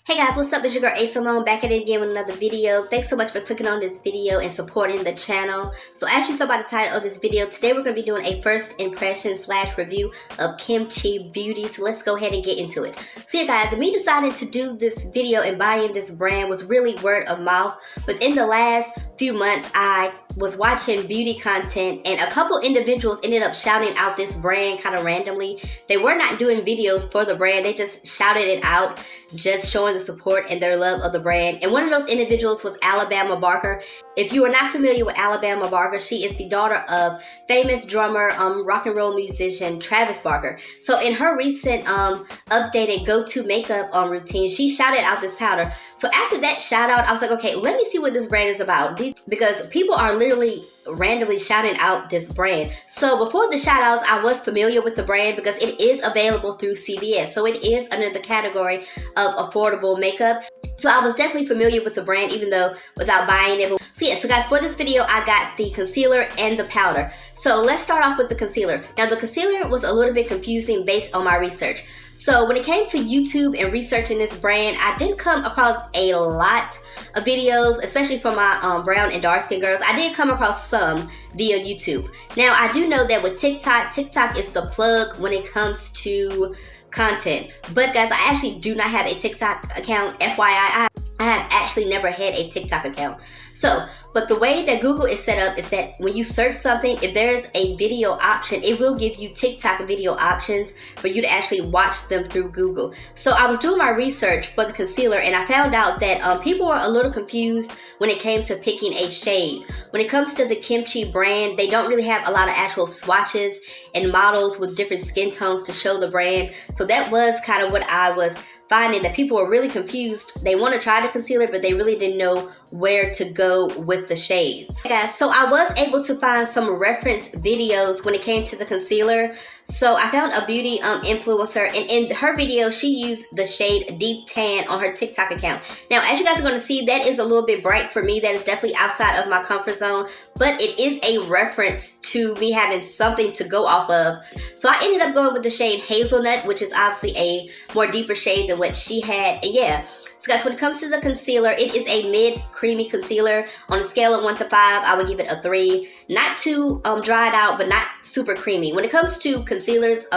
Hey guys, what's up? It's your girl 𝐒𝐻𝐿 back at it again with another video. Thanks so much for clicking on this video and supporting the channel. So as you saw by the title of this video, today we're going to be doing a first impression / review of Kimchi beauty. So let's go ahead and get into it. So yeah guys, me deciding to do this video and buying this brand was really word of mouth. Within the last few months, I was watching beauty content and a couple individuals ended up shouting out this brand kind of randomly. They were not doing videos for the brand, they just shouted it out, just showing the support and their love of the brand. And one of those individuals was Alabama Barker. If you are not familiar with Alabama Barker, she is the daughter of famous drummer, rock and roll musician Travis Barker. So in her recent updated go-to makeup routine, she shouted out this powder. So after that shout out, I was like, okay, let me see what this brand is about, because people are literally randomly shouting out this brand. So before the shout outs, I was familiar with the brand because it is available through CVS. So it is under the category of affordable makeup. So I was definitely familiar with the brand, even though without buying it. So yeah, so guys, for this video, I got the concealer and the powder. So let's start off with the concealer. Now the concealer was a little bit confusing based on my research. So when it came to YouTube and researching this brand, I didn't come across a lot of videos, especially for my brown and dark skin girls. I did come across some via YouTube. Now I do know that with TikTok is the plug when it comes to content. But guys, I actually do not have a TikTok account. FYI, I have actually never had a TikTok account. So, but the way that Google is set up is that when you search something, if there's a video option, it will give you TikTok video options for you to actually watch them through Google. So I was doing my research for the concealer and I found out that people were a little confused when it came to picking a shade. When it comes to the Kimchi brand, they don't really have a lot of actual swatches and models with different skin tones to show the brand. So that was kind of what I was finding, that people were really confused. They want to try the concealer, but they really didn't know where to go with the shades. Okay, guys, so I was able to find some reference videos when it came to the concealer. So I found a beauty influencer, and in her video, she used the shade Deep Tan on her TikTok account. Now, as you guys are going to see, that is a little bit bright for me. That is definitely outside of my comfort zone, but it is a reference to me having something to go off of. So I ended up going with the shade Hazelnut, which is obviously a more deeper shade than what she had. And yeah, so guys, when it comes to the concealer, it is a mid creamy concealer. On a scale of 1 to 5, I would give it a 3. Not too dried out, but not super creamy. When it comes to concealers,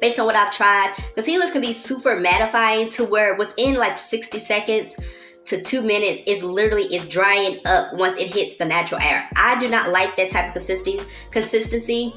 based on what I've tried, concealers can be super mattifying to where within like 60 seconds to 2 minutes, is drying up once it hits the natural air. I do not like that type of consistency.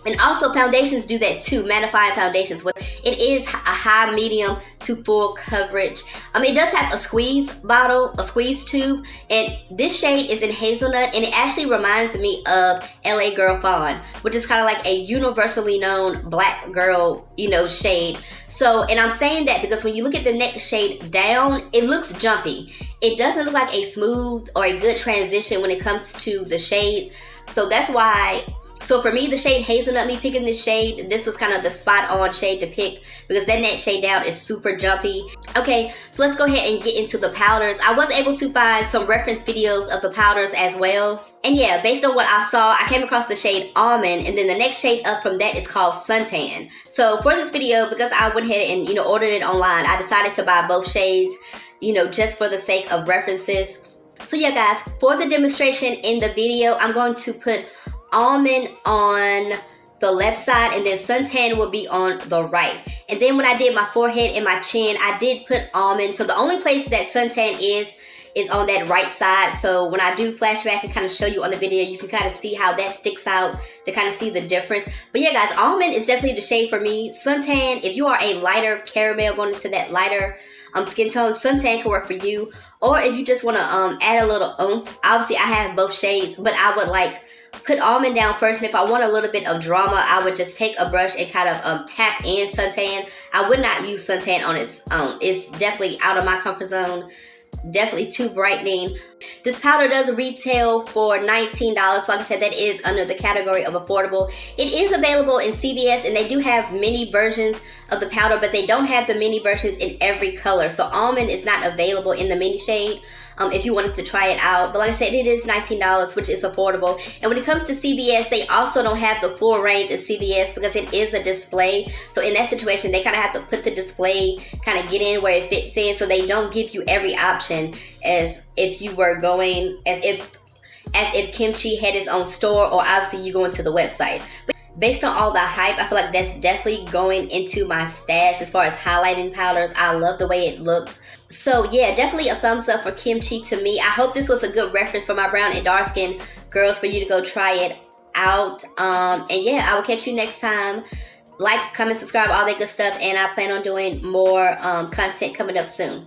And also foundations do that too, mattifying foundations. It is a high, medium to full coverage. It does have a squeeze bottle, a squeeze tube, and this shade is in Hazelnut, and it actually reminds me of LA Girl Fawn, which is kind of like a universally known black girl, shade. So, and I'm saying that because when you look at the next shade down, it looks jumpy. It doesn't look like a smooth or a good transition when it comes to the shades. So that's why. So for me, the shade Hazelnut, me picking this shade, this was kind of the spot on shade to pick because that next shade down is super jumpy. Okay, so let's go ahead and get into the powders. I was able to find some reference videos of the powders as well. And yeah, based on what I saw, I came across the shade Almond, and then the next shade up from that is called Suntan. So for this video, because I went ahead and, ordered it online, I decided to buy both shades, just for the sake of references. So yeah, guys, for the demonstration in the video, I'm going to put Almond on the left side and then Suntan will be on the right. And then when I did my forehead and my chin, I did put Almond. So the only place that Suntan is on that right side. So when I do flashback and kind of show you on the video, you can kind of see how that sticks out to kind of see the difference. But yeah guys, Almond is definitely the shade for me. Suntan, if you are a lighter caramel going into that lighter skin tone, Suntan can work for you. Or if you just want to add a little oomph, obviously I have both shades, but I would like put Almond down first, and if I want a little bit of drama, I would just take a brush and kind of tap in Suntan. I would not use Suntan on its own. It's definitely out of my comfort zone. Definitely too brightening. This powder does retail for $19. Like I said, that is under the category of affordable. It is available in CVS, and they do have mini versions of the powder, but they don't have the mini versions in every color. So Almond is not available in the mini shade. if you wanted to try it out. But like I said, it is $19, which is affordable. And when it comes to CVS, they also don't have the full range of CVS because it is a display. So in that situation, they kind of have to put the display, kind of get in where it fits in. So they don't give you every option as if you were going, as if Kimchi had its own store, or obviously you go into the website. But based on all the hype, I feel like that's definitely going into my stash as far as highlighting powders. I love the way it looks. So yeah, definitely a thumbs up for Kimchi to me. I hope this was a good reference for my brown and dark skin girls for you to go try it out. And yeah, I will catch you next time. Like, comment, subscribe, all that good stuff. And I plan on doing more content coming up soon.